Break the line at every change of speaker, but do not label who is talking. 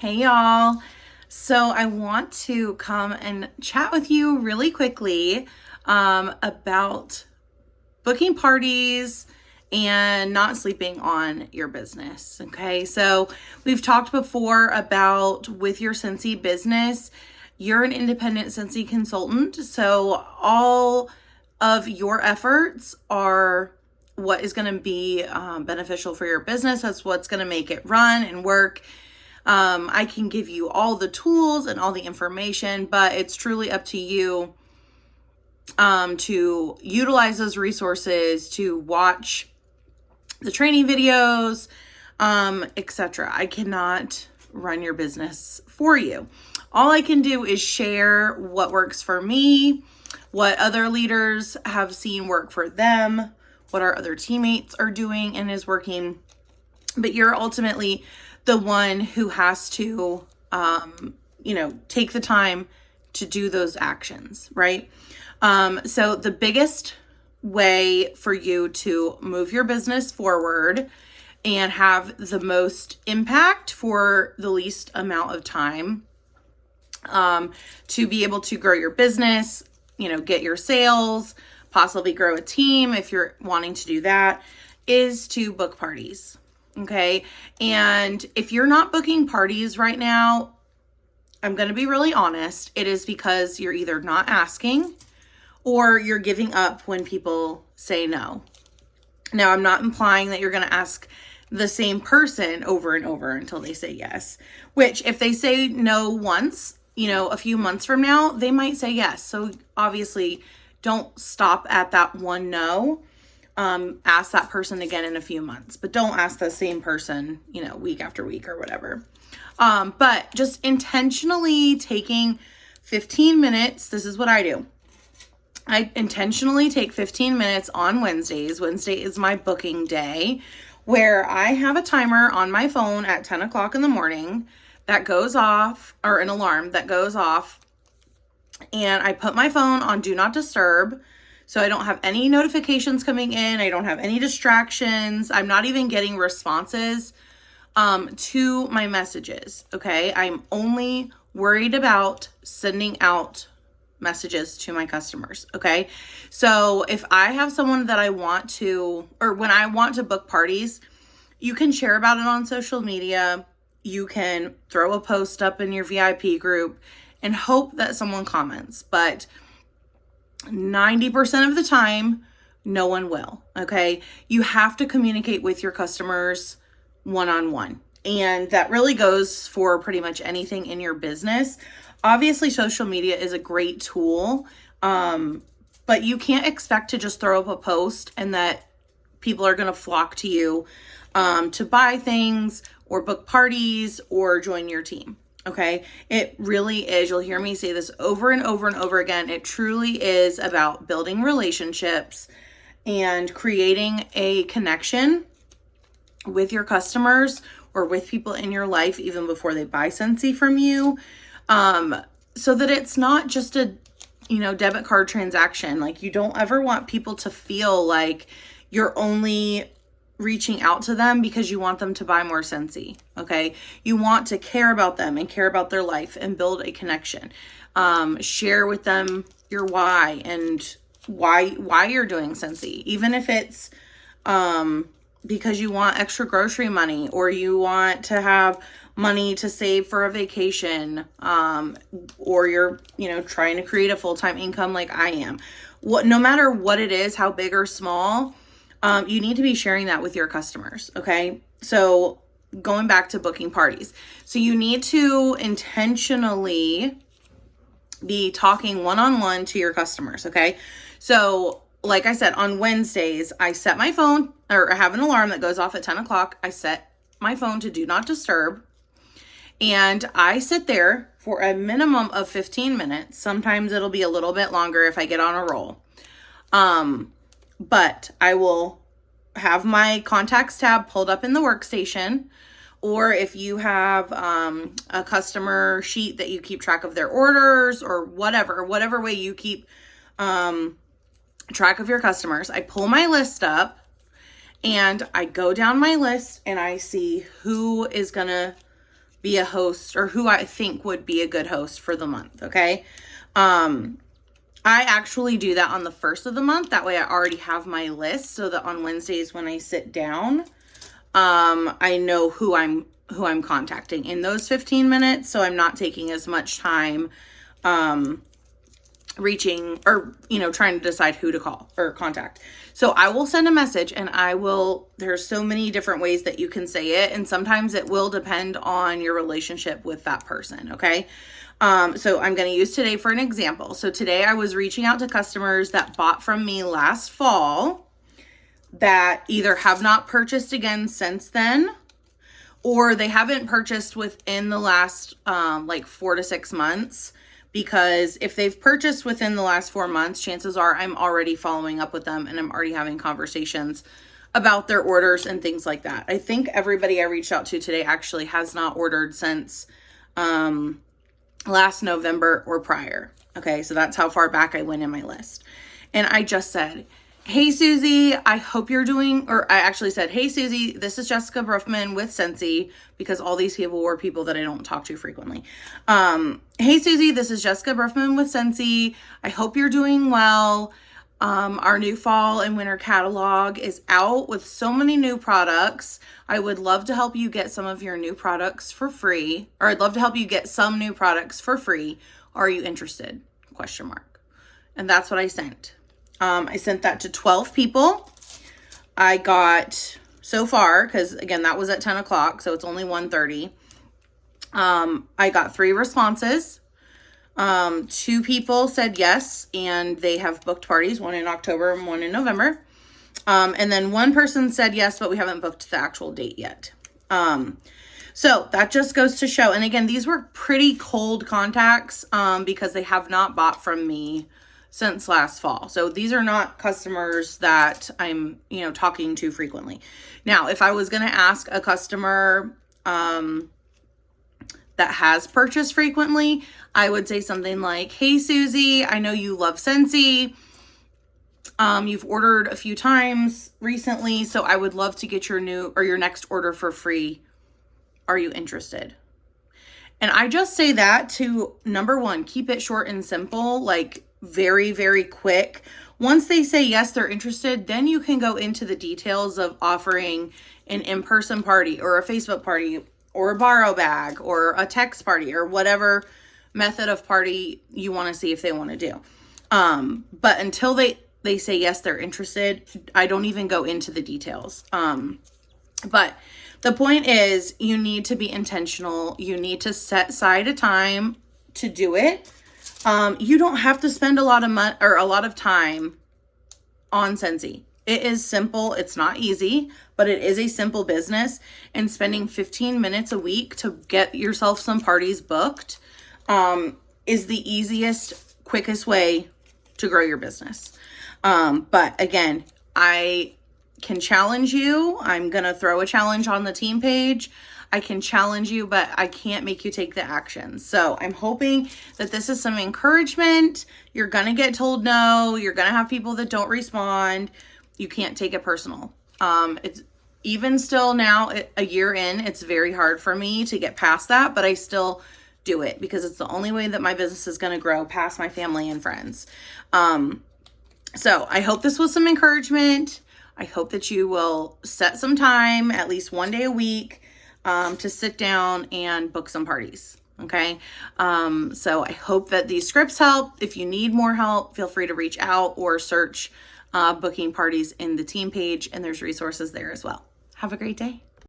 Hey y'all. So I want to come and chat with you really quickly about booking parties and not sleeping on your business. Okay. So we've talked before about with your Scentsy business, you're an independent Scentsy consultant. So all of your efforts are what is going to be beneficial for your business. That's what's going to make it run and work. I can give you all the tools and all the information, but it's truly up to you to utilize those resources, to watch the training videos, etc. I cannot run your business for you. All I can do is share what works for me, what other leaders have seen work for them, what our other teammates are doing and is working. But you're ultimately the one who has to, take the time to do those actions, right? So the biggest way for you to move your business forward and have the most impact for the least amount of time, to be able to grow your business, get your sales, possibly grow a team if you're wanting to do that, is to book parties. Okay. And if you're not booking parties right now, I'm going to be really honest. It is because you're either not asking or you're giving up when people say no. Now, I'm not implying that you're going to ask the same person over and over until they say yes, which if they say no once, a few months from now, they might say yes. So obviously don't stop at that one no. Ask that person again in a few months, but don't ask the same person, week after week or whatever. But just intentionally taking 15 minutes. This is what I do. I intentionally take 15 minutes on Wednesdays. Wednesday is my booking day, where I have a timer on my phone at 10 o'clock in the morning that goes off, or an alarm that goes off. And I put my phone on Do Not Disturb. So I don't have any notifications coming in. I don't have any distractions. I'm not even getting responses to my messages. Okay. I'm only worried about sending out messages to my customers. Okay. So if I have someone that I want to, or when I want to book parties, you can share about it on social media. You can throw a post up in your VIP group and hope that someone comments. But 90% of the time, no one will. Okay. You have to communicate with your customers one-on-one. And that really goes for pretty much anything in your business. Obviously, social media is a great tool. But you can't expect to just throw up a post and that people are going to flock to you, to buy things or book parties or join your team. Okay. It really is. You'll hear me say this over and over and over again. It truly is about building relationships and creating a connection with your customers or with people in your life, even before they buy Scentsy from you. So that it's not just a, debit card transaction. Like, you don't ever want people to feel like you're only reaching out to them because you want them to buy more Scentsy. Okay. You want to care about them and care about their life and build a connection. Share with them your why and why you're doing Scentsy, even if it's, because you want extra grocery money or you want to have money to save for a vacation, or you're, trying to create a full-time income like I am. No matter what it is, how big or small, you need to be sharing that with your customers. Okay. So going back to booking parties. So you need to intentionally be talking one-on-one to your customers. Okay. So like I said, on Wednesdays, I set my phone, or I have an alarm that goes off at 10 o'clock. I set my phone to Do Not Disturb. And I sit there for a minimum of 15 minutes. Sometimes it'll be a little bit longer if I get on a roll. But I will have my contacts tab pulled up in the workstation, or if you have a customer sheet that you keep track of their orders or whatever way you keep track of your customers, I pull my list up and I go down my list and I see who is gonna be a host, or who I think would be a good host for the month. Okay. I actually do that on the first of the month. That way I already have my list so that on Wednesdays when I sit down, I know who I'm contacting in those 15 minutes. So I'm not taking as much time, reaching or, trying to decide who to call or contact. So I will send a message, and there's so many different ways that you can say it. And sometimes it will depend on your relationship with that person. Okay. So I'm going to use today for an example. So today I was reaching out to customers that bought from me last fall that either have not purchased again since then, or they haven't purchased within the last, 4 to 6 months. Because if they've purchased within the last 4 months, chances are I'm already following up with them and I'm already having conversations about their orders and things like that. I think everybody I reached out to today actually has not ordered since, last November or prior. Okay, so that's how far back I went in my list. And I just said, hey, Susie, I hope you're doing, or I actually said, hey, Susie, this is Jessica Brufman with Scentsy, because all these people were people that I don't talk to frequently. Hey, Susie, this is Jessica Brufman with Scentsy. I hope you're doing well. Our new fall and winter catalog is out with so many new products. I would love to help you get some of your new products for free, or I'd love to help you get some new products for free. Are you interested? ? And that's what I sent. I sent that to 12 people. I got so far, because again, that was at 10 o'clock, so it's only 1:30. I got 3 responses. 2 people said yes, and they have booked parties, one in October and one in November. And then 1 person said yes, but we haven't booked the actual date yet. So that just goes to show, and again, these were pretty cold contacts, because they have not bought from me since last fall. So these are not customers that I'm, talking to frequently. Now, if I was going to ask a customer, that has purchased frequently, I would say something like, hey, Susie, I know you love Scentsy. You've ordered a few times recently, so I would love to get your next order for free. Are you interested? And I just say that to, number 1, keep it short and simple, like very, very quick. Once they say yes, they're interested, then you can go into the details of offering an in-person party or a Facebook party or a borrow bag or a text party or whatever method of party you want to see if they want to do. But until they say yes, they're interested, I don't even go into the details. But the point is, you need to be intentional. You need to set aside a time to do it. You don't have to spend a lot of money or a lot of time on Scentsy. It is simple. It's not easy, but it is a simple business. And spending 15 minutes a week to get yourself some parties booked is the easiest, quickest way to grow your business. But again, I can challenge you. I'm going to throw a challenge on the team page. I can challenge you, but I can't make you take the action. So I'm hoping that this is some encouragement. You're going to get told no. You're going to have people that don't respond. You can't take it personal. It's even still now, a year in, it's very hard for me to get past that, but I still do it because it's the only way that my business is going to grow past my family and friends. So I hope this was some encouragement. I hope that you will set some time, at least one day a week, to sit down and book some parties. Okay. So I hope that these scripts help. If you need more help, feel free to reach out or search booking parties in the team page, and there's resources there as well. Have a great day.